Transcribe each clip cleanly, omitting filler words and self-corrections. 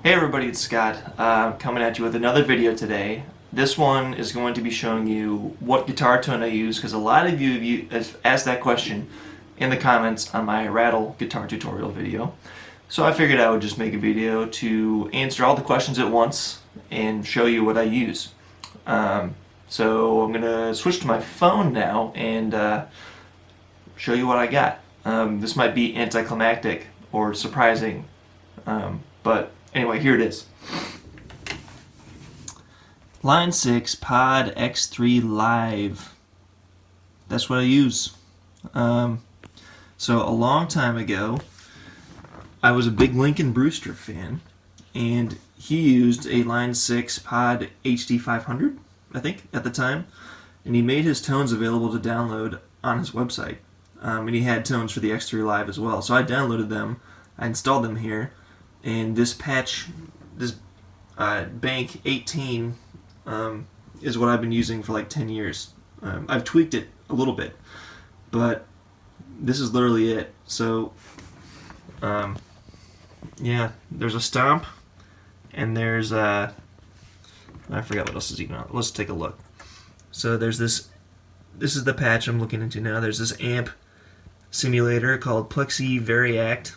Hey everybody, it's Scott, coming at you with another video today. This one is going to be showing you what guitar tone I use, because a lot of you have asked that question in the comments on my rattle guitar tutorial video. So I figured I would just make a video to answer all the questions at once and show you what I use. So I'm going to switch to my phone now and show you what I got. This might be anticlimactic or surprising, but anyway, here it is. Line 6 Pod X3 Live. That's what I use. So a long time ago, I was a big Lincoln Brewster fan, and he used a Line 6 Pod HD 500, I think, at the time, and he made his tones available to download on his website. And he had tones for the X3 Live as well. So I downloaded them, I installed them here, and this patch, this Bank 18, is what I've been using for like 10 years. I've tweaked it a little bit, but this is literally it. So, yeah, there's a stomp, and there's I forgot what else is even on. Let's take a look. So there's this is the patch I'm looking into now. There's this amp simulator called Plexi Variact.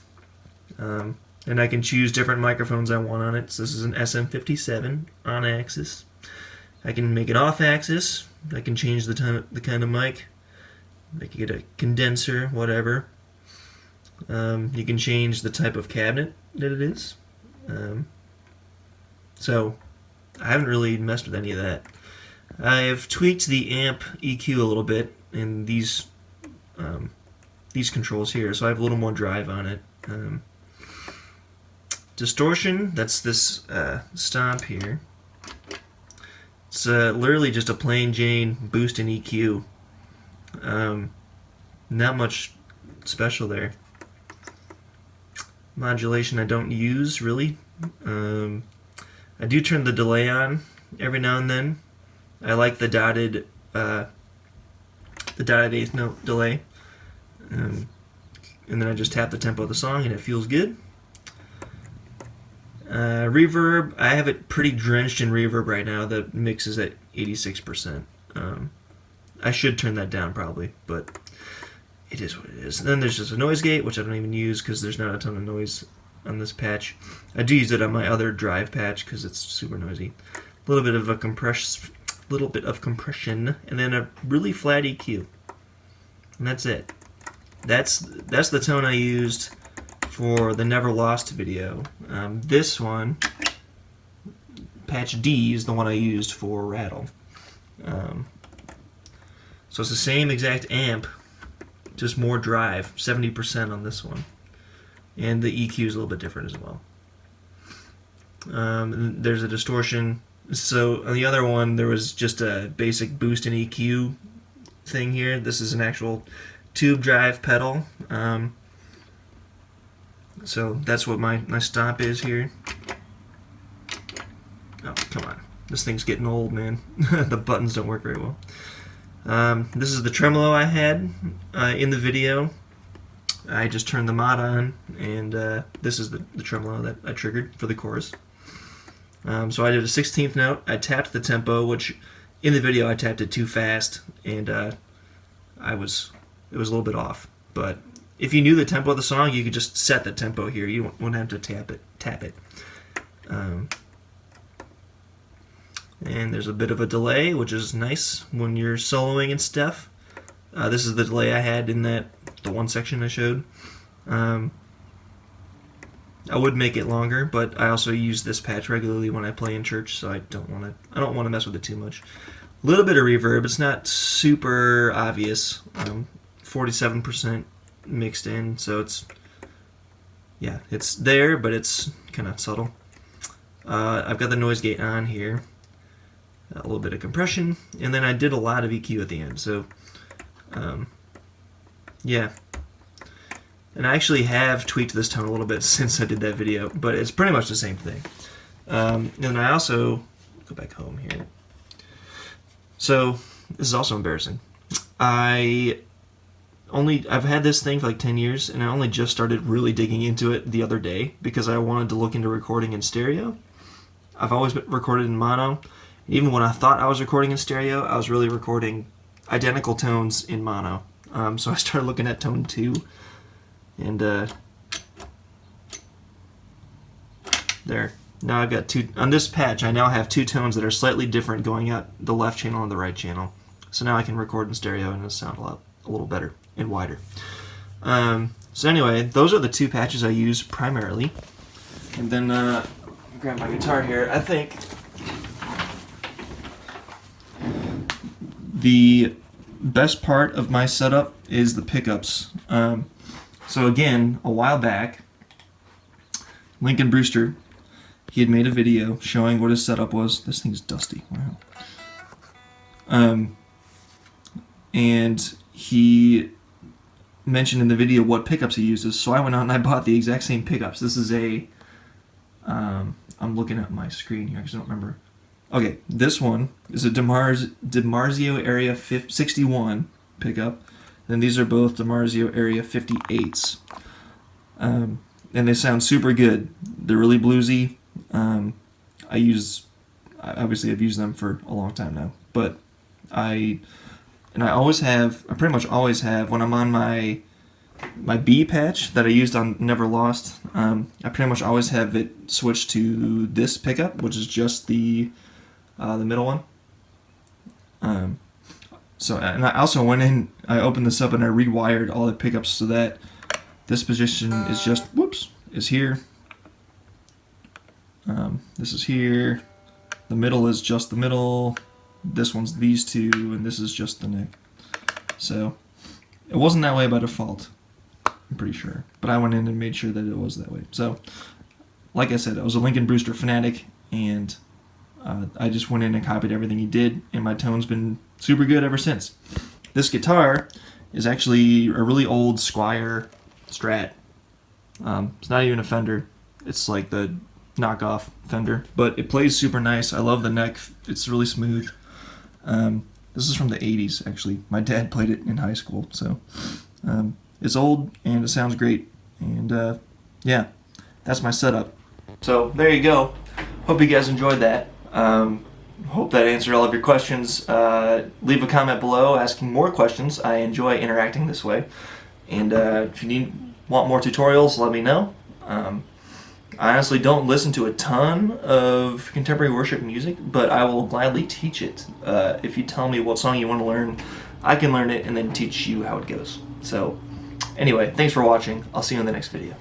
And I can choose different microphones I want on it. So this is an SM57 on axis. I can make it off axis. I can change the kind of mic. I can get a condenser, whatever. You can change the type of cabinet that it is. So I haven't really messed with any of that. I've tweaked the amp EQ a little bit in these controls here, so I have a little more drive on it. Distortion, that's this stomp here. It's literally just a plain Jane boost and EQ. Not much special there. Modulation I don't use really. I do turn the delay on every now and then. I like the dotted eighth note delay. And then I just tap the tempo of the song and it feels good. Reverb, I have it pretty drenched in reverb right now. The mix is at 86%. I should turn that down probably, but it is what it is. And then there's just a noise gate, which I don't even use because there's not a ton of noise on this patch. I do use it on my other drive patch because it's super noisy. A little bit of compression, and then a really flat EQ, and that's it. That's the tone I used for the Never Lost video. This one, patch D, is the one I used for Rattle. So it's the same exact amp, just more drive, 70% on this one. And the EQ is a little bit different as well. There's a distortion. So on the other one, there was just a basic boost and EQ thing here. This is an actual tube drive pedal. So that's what my stomp is here. Oh, come on. This thing's getting old, man. The buttons don't work very well. This is the tremolo I had in the video. I just turned the mod on, and this is the tremolo that I triggered for the chorus. So I did a 16th note. I tapped the tempo, which in the video I tapped it too fast, and it was a little bit off. But if you knew the tempo of the song, you could just set the tempo here. You wouldn't have to tap it. And there's a bit of a delay, which is nice when you're soloing and stuff. This is the delay I had in the one section I showed. I would make it longer, but I also use this patch regularly when I play in church, so I don't want to mess with it too much. A little bit of reverb. It's not super obvious. 47% mixed in, so it's there, but it's kind of subtle. I've got the noise gate on here. A little bit of compression, and then I did a lot of EQ at the end. So, yeah. And I actually have tweaked this tone a little bit since I did that video, but it's pretty much the same thing. And I also go back home here. So this is also embarrassing. I I've had this thing for like 10 years, and I only just started really digging into it the other day because I wanted to look into recording in stereo. I've always been recorded in mono. Even when I thought I was recording in stereo, I was really recording identical tones in mono. So I started looking at tone 2, and there. Now I've got two, on this patch I now have 2 tones that are slightly different going out the left channel and the right channel. So now I can record in stereo and it'll sound a little better and wider. So anyway, those are the 2 patches I use primarily. And then grab my guitar here. I think the best part of my setup is the pickups. So again, a while back, Lincoln Brewster, he had made a video showing what his setup was. This thing's dusty. Wow. And he mentioned in the video what pickups he uses, so I went out and I bought the exact same pickups. This is a, I'm looking at my screen here because I don't remember. Okay, this one is a DiMarzio Area 61 pickup, and these are both DiMarzio Area 58s. And they sound super good. They're really bluesy. Obviously I've used them for a long time now, but I pretty much always have, when I'm on my B patch that I used on Never Lost, I pretty much always have it switched to this pickup, which is just the middle one. So, and I also went in, I opened this up and I rewired all the pickups so that this position is just, is here. This is here. The middle is just the middle. This one's these 2, and this is just the neck. So, it wasn't that way by default, I'm pretty sure. But I went in and made sure that it was that way. So, like I said, I was a Lincoln Brewster fanatic, and I just went in and copied everything he did, and my tone's been super good ever since. This guitar is actually a really old Squier Strat. It's not even a Fender. It's like the knockoff Fender, but it plays super nice. I love the neck. It's really smooth. This is from the 80s, actually. My dad played it in high school, so it's old and it sounds great. And yeah, that's my setup. So there you go. Hope you guys enjoyed that. Hope that answered all of your questions. Leave a comment below asking more questions. I enjoy interacting this way. And if you want more tutorials, let me know. I honestly don't listen to a ton of contemporary worship music, but I will gladly teach it. If you tell me what song you want to learn, I can learn it and then teach you how it goes. So anyway, thanks for watching. I'll see you in the next video.